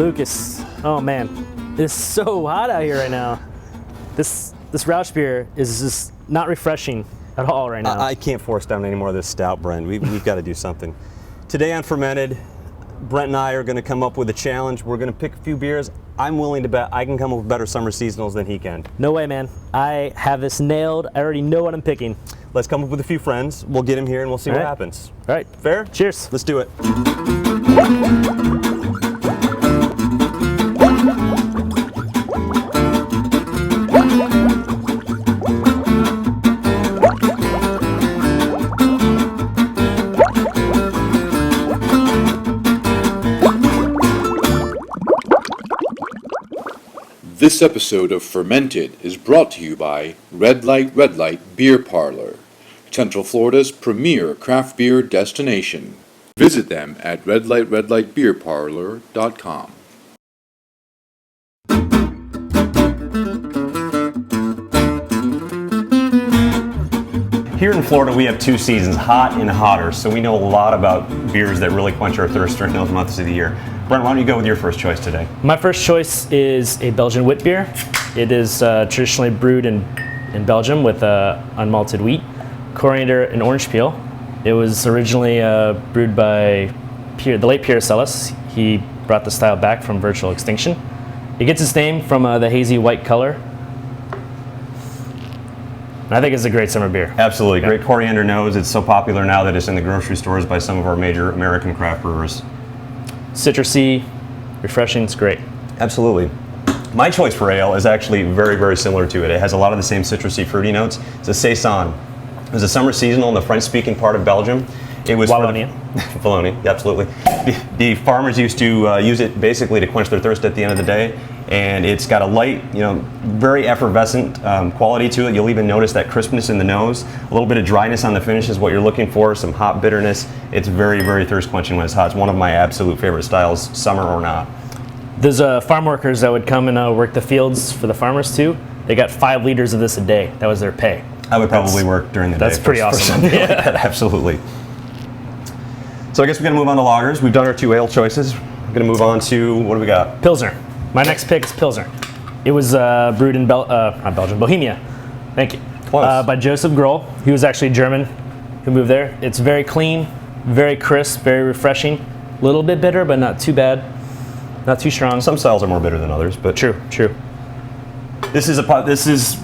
Lucas. Oh man, it's so hot out here right now. This Rauch beer is just not refreshing at all right now. I can't force down any more of this stout, Brent. We've got to do something. Today on Fermented, Brent and I are going to come up with a challenge. We're going to pick a few beers. I'm willing to bet I can come up with better summer seasonals than he can. No way, man. I have this nailed. I already know what I'm picking. Let's come up with a few friends. We'll get him here and we'll see what happens. All right. Fair? Cheers. Let's do it. This episode of Fermented is brought to you by Red Light Beer Parlor, Central Florida's premier craft beer destination. Visit them at redlightbeerparlor.com. Here in Florida, we have two seasons, hot and hotter, so we know a lot about beers that really quench our thirst during those months of the year. Brent, why don't you go with your first choice today? My first choice is a Belgian wit beer. It is traditionally brewed in Belgium with unmalted wheat, coriander, and orange peel. It was originally brewed by the late Pierre Celis. He brought the style back from virtual extinction. It gets its name from the hazy white color. And I think it's a great summer beer. Absolutely, great coriander nose. It's so popular now that it's in the grocery stores by some of our major American craft brewers. Citrusy, refreshing, it's great. Absolutely. My choice for ale is actually very, very similar to it. It has a lot of the same citrusy, fruity notes. It's a Saison. It was a summer seasonal in the French-speaking part of Belgium. It was Wallonia. Wallonia, absolutely. The farmers used to use it basically to quench their thirst at the end of the day, and it's got a light, very effervescent quality to it. You'll even notice that crispness in the nose. A little bit of dryness on the finish is what you're looking for, some hop bitterness. It's very, very thirst quenching when it's hot. It's one of my absolute favorite styles, summer or not. There's farm workers that would come and work the fields for the farmers too. They got 5 liters of this a day. That was their pay. I would probably work during the day. That's pretty awesome. Like that, absolutely. So I guess we're going to move on to lagers. We've done our 2 ale choices. We're going to move on to, what do we got? Pilsner. My next pick is Pilsner. It was brewed in not Belgium, Bohemia. Thank you. By Joseph Grohl. He was actually German who moved there. It's very clean, very crisp, very refreshing. A little bit bitter, but not too bad. Not too strong. Some styles are more bitter than others, but true. This is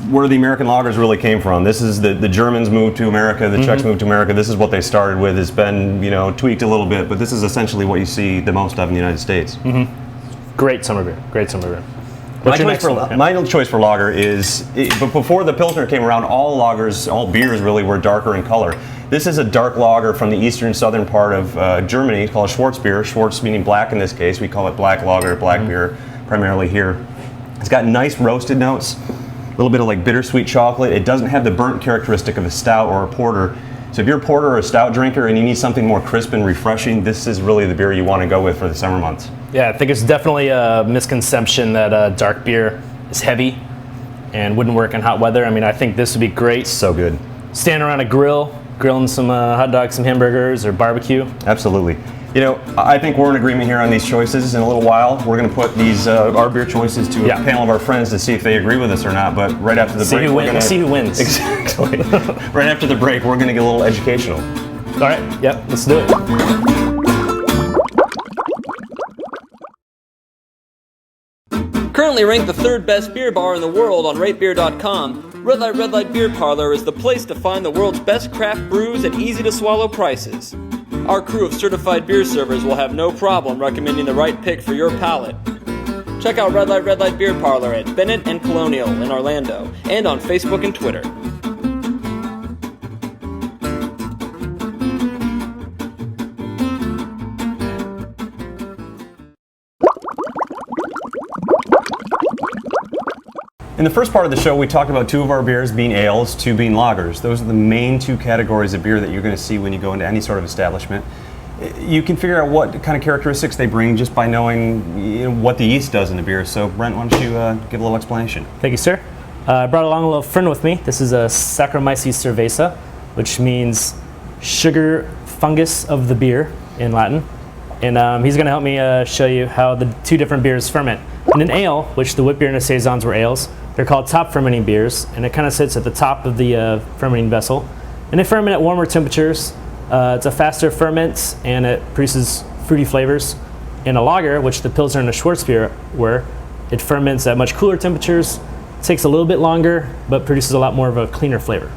where the American lagers really came from. This is the Germans moved to America, the Czechs moved to America. This is what they started with. It's been tweaked a little bit, but this is essentially what you see the most of in the United States. Great summer beer. Great summer beer. My choice for lager is, but before the Pilsner came around, all beers really were darker in color. This is a dark lager from the eastern southern part of Germany. It's called Schwarzbier. Schwarz meaning black in this case. We call it black lager, black beer, primarily here. It's got nice roasted notes, a little bit of like bittersweet chocolate. It doesn't have the burnt characteristic of a stout or a porter. So if you're a porter or a stout drinker and you need something more crisp and refreshing, this is really the beer you want to go with for the summer months. Yeah, I think it's definitely a misconception that dark beer is heavy and wouldn't work in hot weather. I mean, I think this would be great. So good. Stand around a grill, grilling some hot dogs, some hamburgers, or barbecue. Absolutely. I think we're in agreement here on these choices. In a little while, we're going to put these our beer choices to a panel of our friends to see if they agree with us or not. But right after the break, we're going to see who wins. Exactly. Right after the break, we're going to get a little educational. All right. Yep. Let's do it. Currently ranked the 3rd best beer bar in the world on ratebeer.com, Red Light Beer Parlor is the place to find the world's best craft brews at easy-to-swallow prices. Our crew of certified beer servers will have no problem recommending the right pick for your palate. Check out Red Light Beer Parlor at Bennett and Colonial in Orlando, and on Facebook and Twitter. In the first part of the show, we talked about 2 of our beers being ales, 2 being lagers. Those are the main 2 categories of beer that you're going to see when you go into any sort of establishment. You can figure out what kind of characteristics they bring just by knowing what the yeast does in the beer. So, Brent, why don't you give a little explanation? Thank you, sir. I brought along a little friend with me. This is a Saccharomyces cerevisiae, which means sugar fungus of the beer in Latin. and he's going to help me show you how the two different beers ferment. In an ale, which the wit beer and the saisons were ales, they're called top fermenting beers, and it kind of sits at the top of the fermenting vessel. And they ferment at warmer temperatures. It's a faster ferment, and it produces fruity flavors. In a lager, which the Pilsner and the Schwarzbier were, it ferments at much cooler temperatures, takes a little bit longer, but produces a lot more of a cleaner flavor.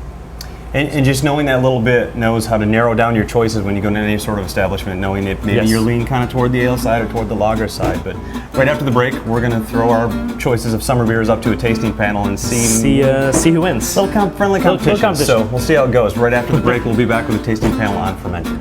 And just knowing that little bit knows how to narrow down your choices when you go into any sort of establishment, knowing that maybe you're leaning kind of toward the ale side or toward the lager side. But right after the break, we're going to throw our choices of summer beers up to a tasting panel and see who wins. Friendly competition. So we'll see how it goes. Right after the break, we'll be back with a tasting panel on Fermented.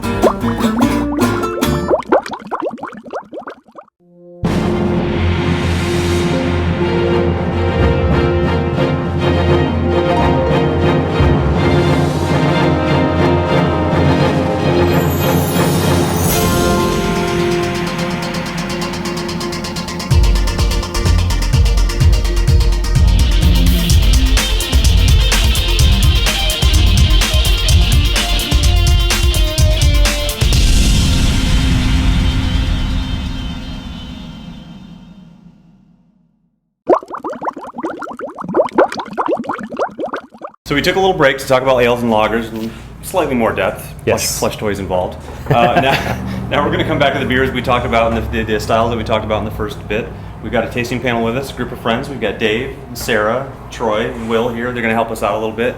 So we took a little break to talk about ales and lagers in slightly more depth. Yes. Plush toys involved. Now we're going to come back to the beers we talked about and the styles that we talked about in the first bit. We've got a tasting panel with us, a group of friends. We've got Dave, Sarah, Troy, and Will here. They're going to help us out a little bit.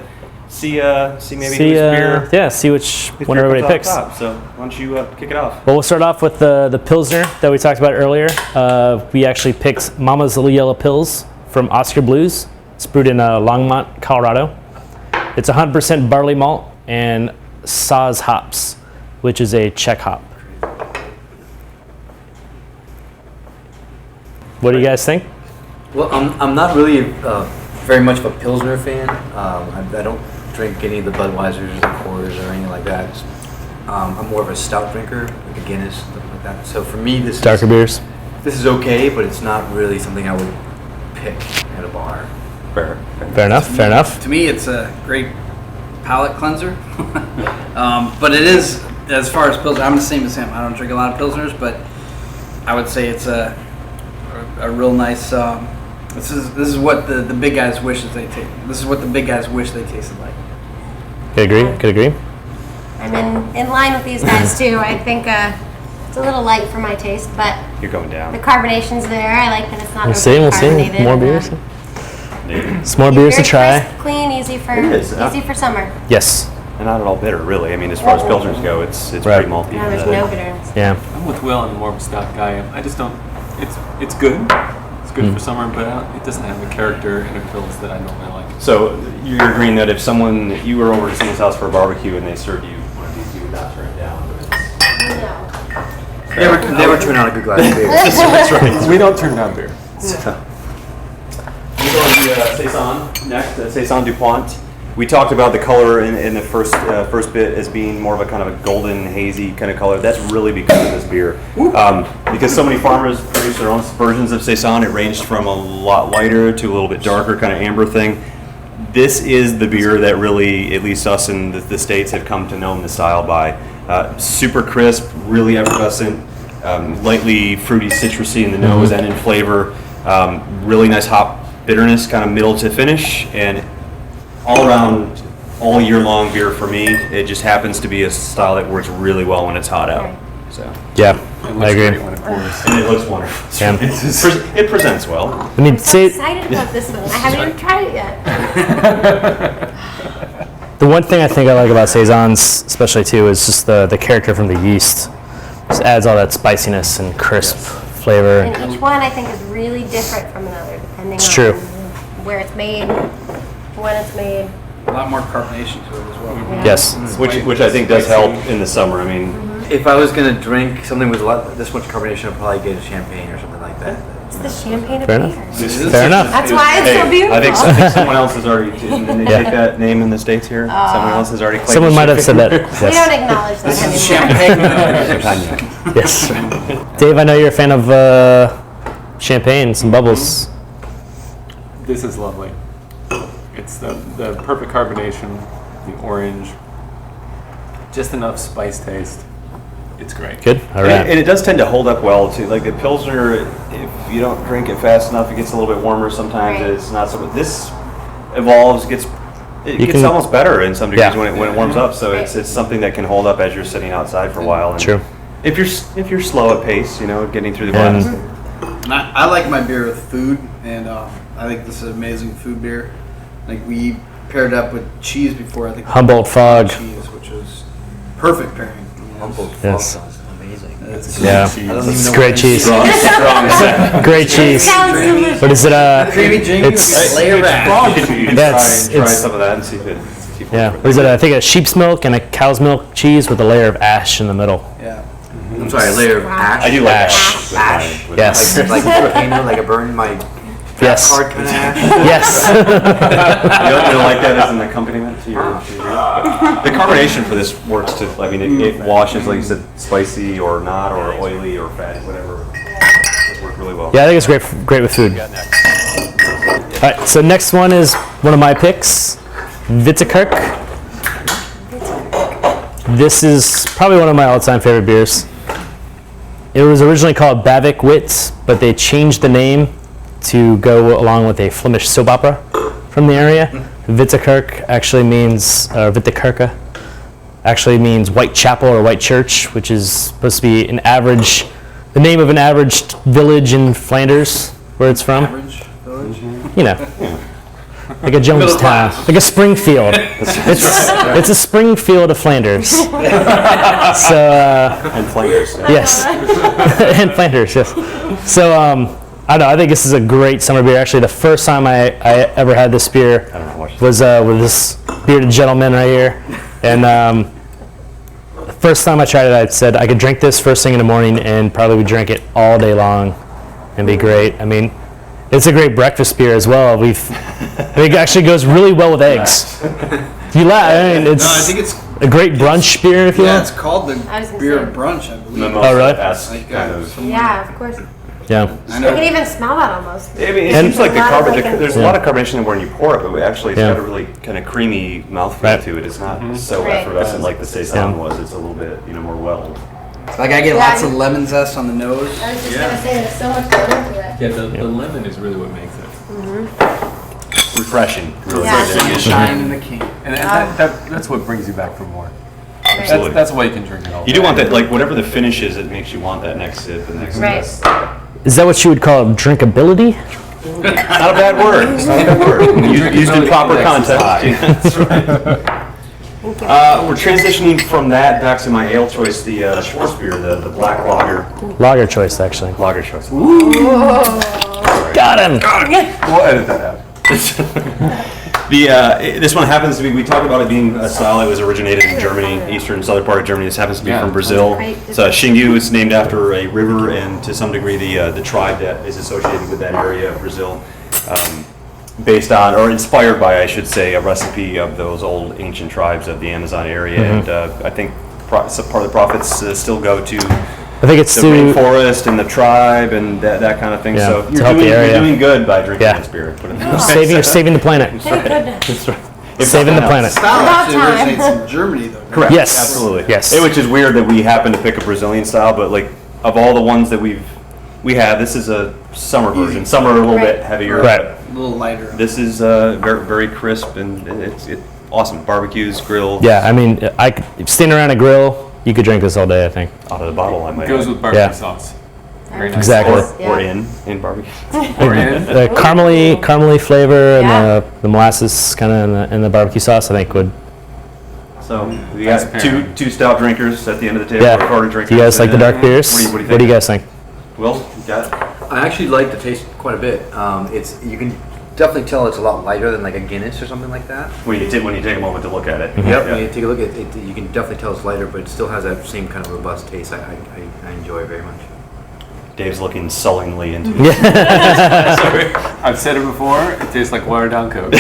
See whose beer. Yeah, see which one everybody picks. Top. So why don't you kick it off? Well, we'll start off with the Pilsner that we talked about earlier. We actually picked Mama's Little Yellow Pills from Oscar Blues. It's brewed in Longmont, Colorado. It's 100% barley malt and Saaz hops, which is a Czech hop. What do you guys think? Well, I'm not really very much of a Pilsner fan. I don't drink any of the Budweisers or the Coors or anything like that. I'm more of a stout drinker, like a Guinness, stuff like that. So for me, Darker beers? This is okay, but it's not really something I would pick at a bar. Fair enough. To me, it's a great palate cleanser. But it is, as far as Pilsner, I'm the same as him. I don't drink a lot of Pilsners, but I would say it's a real nice. This is what the big guys wish that they taste. This is what the big guys wish they tasted like. Could agree. I'm in line with these guys too. I think it's a little light for my taste, but You're going down. the carbonation's there. I like that it's not We'll see. carbonated. More beers. Some more beers to Very try. crisp, clean, easy for summer. Yes. And not at all bitter, really. I mean, as far as Pilsners go, it's pretty malty. No, there's no bitterness. Yeah. I'm with Will. I'm more of a stout guy. I just don't. It's good. It's good for summer, but it doesn't have the character in a Pils that I normally like. So you're agreeing that if you were over to someone's house for a barbecue and they served you one of these, you would not turn it down. No. Never turn out a good glass of beer. That's right. We don't turn down beer. We go to the Saison next, Saison DuPont. We talked about the color in the first bit as being more of a kind of a golden, hazy kind of color. That's really because of this beer. Because so many farmers produce their own versions of Saison, it ranged from a lot lighter to a little bit darker, kind of amber thing. This is the beer that really, at least us in the States, have come to know the style by. Super crisp, really effervescent, lightly fruity, citrusy in the nose and in flavor. Really nice hop bitterness, kind of middle to finish, and all around, all year long beer for me. It just happens to be a style that works really well when it's hot out. So Yeah, I agree. Great when it pours. and it looks wonderful. Yeah. It presents well. I mean, I'm so excited about this one. I haven't even tried it yet. the one thing I think I like about Saisons, especially too, is just the character from the yeast. Just adds all that spiciness and crisp flavor. And each one I think is really different from another, depending It's on true. where it's made, when it's made. A lot more carbonation to it as well. Yes. Which I think does help in the summer. I mean, If I was gonna drink something with this much carbonation, I'd probably get a champagne or something like that. It's the champagne of Fair beer. enough. Fair enough. That's why it's so beautiful. I think someone else has already. Didn't they take that name in the States here? Someone else has already claimed Someone the might have said that. We don't Yes. acknowledge that anymore. Champagne. Yes. Dave, I know you're a fan of champagne, some bubbles. This is lovely. It's the perfect carbonation, the orange, just enough spice taste. it's great. Good. All And right. it does tend to hold up well too. Like the Pilsner, if you don't drink it fast enough, it gets a little bit warmer. Sometimes Right. it's not so. This evolves, gets almost better in some degrees when it warms up. So it's something that can hold up as you're sitting outside for a while. And True. If you're slow at pace, getting through the glass. And I like my beer with food, and I think this is amazing food beer. Like we paired up with cheese before. I think Humboldt Fog. cheese, which was perfect pairing. Humboldt Yes. Fog is amazing. Yeah. I don't even It's know great what cheese. Great cheese. Sounds delicious. What is it? Creamy Jamie with It's a layer of ash. You can That's- try it's- some of that and see if it. yeah. What is it? I think a sheep's milk and a cow's milk cheese with a layer of ash in the middle. Yeah. I'm sorry, a layer of ash. I do like Ash. ash. Yes. Like volcano, like a burn my Yes. card kind of ash. Yes. You don't like that as an accompaniment to your the carbonation for this works to, I mean, it washes, like you said, spicy or not, or oily or fatty, whatever. It works really well. Yeah, I think it's great with food. All right, so next one is one of my picks, Wittekirk. This is probably one of my all-time favorite beers. It was originally called Bavik Wit, but they changed the name to go along with a Flemish soap opera from the area. Wittekirk actually means, Wittekerke actually means white chapel or white church, which is supposed to be the name of an average village in Flanders, where it's from. Average village. You know, like a Jonestown, like a Springfield. It's a Springfield of Flanders. So And flavors. yes, and Flanders, yes. So I don't know. I think this is a great summer beer. Actually, the first time I ever had this beer was with this bearded gentleman right here, and the first time I tried it, I said I could drink this first thing in the morning and probably would drink it all day long and be great. I mean, it's a great breakfast beer as well. It actually goes really well with eggs. You laugh. I mean, it's No, I think it's a great brunch beer, if you yeah, will. it's called the I was gonna beer say. brunch, I believe. Oh, really? Like, Kind of. Yeah, of course. Yeah. I I know. can even smell that almost. I mean, it And- seems like A lot of there's a lot of carbonation when you pour it, but actually it's Yeah. got a really kind of creamy mouthfeel Right. to it. It's not so Right. effervescent like the Saison Yeah. was. It's a little bit, more welled. Like I get Yeah, lots of lemon zest on the nose. I was just gonna say, there's so much going into it. Yeah, the lemon is really what makes it. Refreshing. Really Yeah. refreshing. Sunshine in the can. And that's what brings you back for more. Absolutely. That's why you can drink it all. You do want that, like whatever the finish is, it makes you want that next sip and next Right. sip. Is that what you would call drinkability? Not a bad word. It's not a bad word. Used in proper context. We're transitioning from that back to my ale choice, the Schwarzbier, the black lager. Lager choice, actually. Lager choice. Got him. We'll edit that out. This one happens to be, we talk about it being a style that was originated in Germany, eastern southern part of Germany. This happens to be Yeah. from Brazil. Right. It's Xingu. It's named after a river and to some degree the tribe that is associated with that area of Brazil. Based on, or inspired by, I should say, a recipe of those old ancient tribes of the Amazon area. And I think some part of the profits still go to I think it's the to rainforest and the tribe and that kind of thing. Yeah, So to you're help the area. doing good by drinking Yeah. this beer. Put it that way. saving the planet. Thank goodness. If Saving the nothing planet. else. Style About actually time. originates in Germany though. Correct. Yes. Absolutely. Yes. Which is weird that we happen to pick a Brazilian style, but like of all the ones that we have, this is a summer version. Some are a little bit Right. heavier. Right. A little lighter. But this is very very crisp and it's awesome. Barbecues, grill. Yeah, I mean, standing around a grill, you could drink this all day, I think. Out of the bottle, I might. It goes add. with barbecue Yeah. sauce. Very nice. Exactly. Or Yeah. in barbecue. Or in. The caramely flavor and Yeah. the molasses kind of in the barbecue sauce, I think would. So we Nice got pairing. two stout drinkers at the end of the table. Yeah. Recorder Do drinkers. you guys like the dark beers? What do you guys think? Will, you got it? I actually like the taste quite a bit. You can definitely tell it's a lot lighter than like a Guinness or something like that. When you take a moment to look at it. Yep. Yeah. When you take a look at it, you can definitely tell it's lighter, but it still has that same kind of robust taste. I enjoy very much. Dave's looking sullenly into it. I've said it before. It tastes like watered down Coke.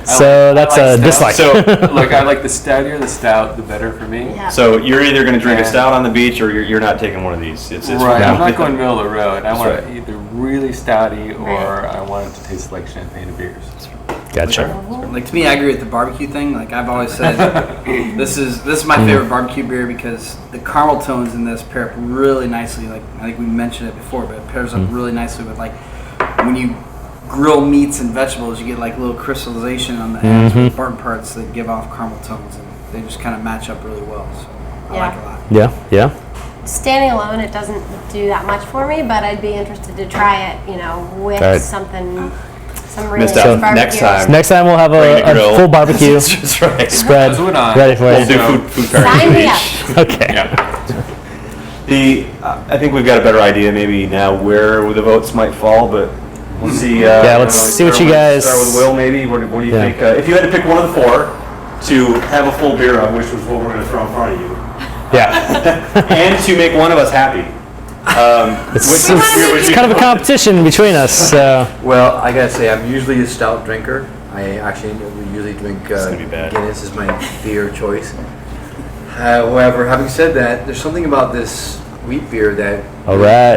So that's a dislike. So, Look, I like the stoutier the stout, the better for me. Yeah. so you're either going to drink a Yeah. stout on the beach, or you're not taking one of these. It's Right, I'm not going middle of the road. I want right. it either really stouty or Right. I want it to taste like champagne and beers. Gotcha. Like to me, I agree with the barbecue thing. Like I've always said, this is my favorite barbecue beer because the caramel tones in this pair up really nicely. Like I think we mentioned it before, but it pairs up really nicely with like when you grill meats and vegetables, you get like little crystallization on the ends with burnt parts that give off caramel tones, and they just kind of match up really well. So I like it a lot. Yeah. Standing alone, it doesn't do that much for me, but I'd be interested to try it, with some really Missed nice out. barbecue. Next time we'll have bring the a grill. full barbecue That's right. spread ready for We'll you. do food pairing Sign with me each. up. Okay. I think we've got a better idea maybe now where the votes might fall, but we'll see. Let's see what you guys. Start with Will, maybe. What do you think? If you had to pick one of the four to have a full beer on, which was what we're going to throw in front of you, and to make one of us happy. It's kind of a competition between us. So. Well, I gotta say, I'm usually a stout drinker. I actually usually drink Guinness is my beer choice. However, having said that, there's something about this wheat beer that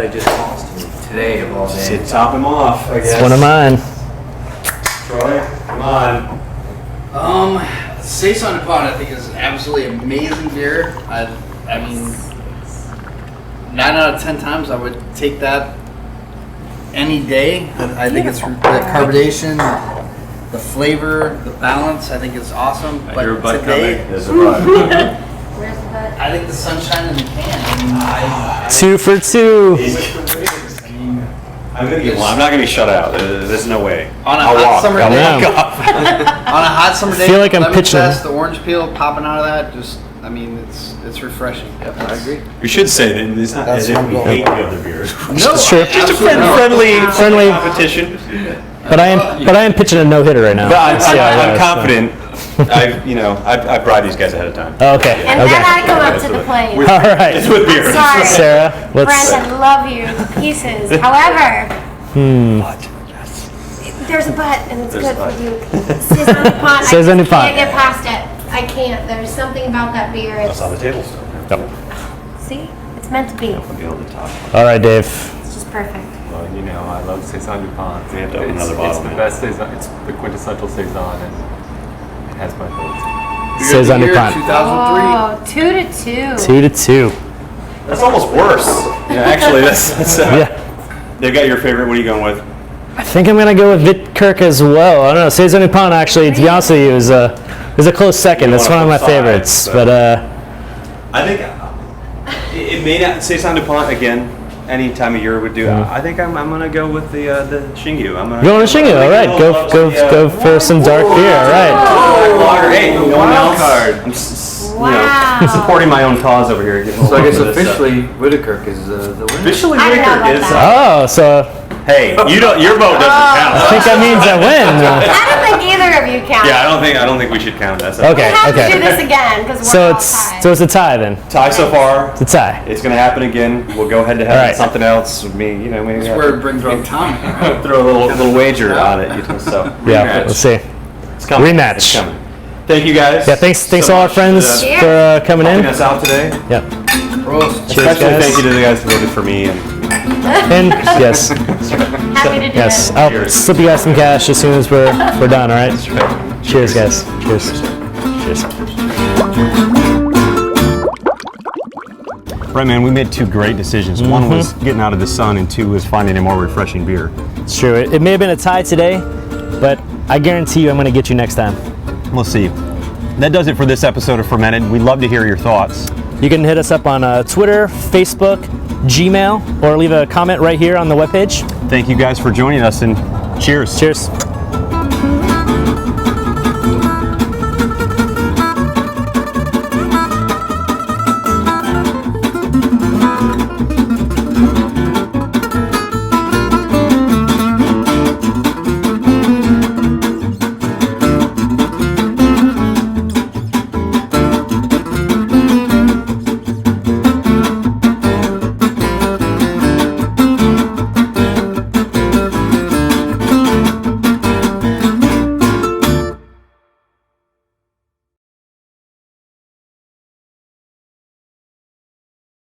it just calls to me today of all days. So top him off, I guess. It's one of mine. Troy, come on. Saison Dupont, I think, is an absolutely amazing beer. I mean, 9 out of 10 times I would take that any day. I think it's the carbonation, the flavor, the balance. I think it's awesome. But today, There's a butt. Where's the butt? I think the sunshine in the can. I 2 for 2. I'm gonna get one. I'm not gonna be shut out. There's no way. On a I'll hot walk. summer I'll day. walk off. On a hot summer day, feel like I'm lemon pitching. zest, the orange peel popping out of that, it's refreshing. Yep, I agree. We should say that it's not as if we hate the other beers. No, It's true. Just a absolutely not. Friendly. competition. But I am pitching a no hitter right now. But I'm Let's see how it goes. confident. I bribed these guys ahead of time. Oh, okay. And then I come up to the plate. All right. It's with beer. Sorry. Sarah, Brent, let's. I love you to pieces. However, there's a butt, and it's good for you. Saison Dupont, Saison I Dupont. can't get past it. I can't. There's something about that beer. That's on the table still. See? It's meant to be. I'll be able to talk. All right, Dave. It's just perfect. Well, I love Saison Dupont. We have to open another It's bottle the now. best Saison. It's the quintessential Saison, and it has my vote. Saison Beer Dupont. 2003. Oh, 2-2. 2 to 2. That's almost worse. Yeah, actually, that's Yeah. They've got your favorite. What are you going with? I think I'm gonna go with Vitkirk as well. I don't know. Saison Dupont actually, to be honest with you, is a close second. You It's don't one of my wanna put favorites. sides, But I think it may not. Saison Dupont again. Any time of year would do. I think I'm gonna go with the Shingu. I'm gonna going to Shingu. All right, go for some dark beer. All right. Lager. Hey, no one else. I'm Wow. supporting my own cause over here. So I guess officially, Whitakirk is the winner. officially, I don't know Whitaker about is. that. Oh, so Hey, you don't. Your vote doesn't I count. think that means I win. I don't think either of you count. Yeah, I don't think we should count that. Okay. We have to do this again because we're So all it's tied. a tie then. Tie so far. It's a tie. It's gonna happen again. We'll go head to head All with right. something else. Maybe maybe That's where it brings up Tommy. throw a little wager on it. So Yeah, let's see. it's coming. Rematch. It's coming. Thank you guys. Yeah, thanks so all our much friends Cheers. for coming helping in. us out today. Yep. Especially guys. thank you to the guys who voted for me. And yes, Happy to do yes, it. I'll Cheers. slip you guys some cash as soon as we're done. All right. Cheers, guys. Cheers. Cheers. Right, man. We made two great decisions. One was getting out of the sun, and two was finding a more refreshing beer. It's true. It may have been a tie today, but I guarantee you I'm going to get you next time. We'll see. That does it for this episode of Fermented. We'd love to hear your thoughts. You can hit us up on Twitter, Facebook, Gmail, or leave a comment right here on the webpage. Thank you guys for joining us, and cheers. Cheers.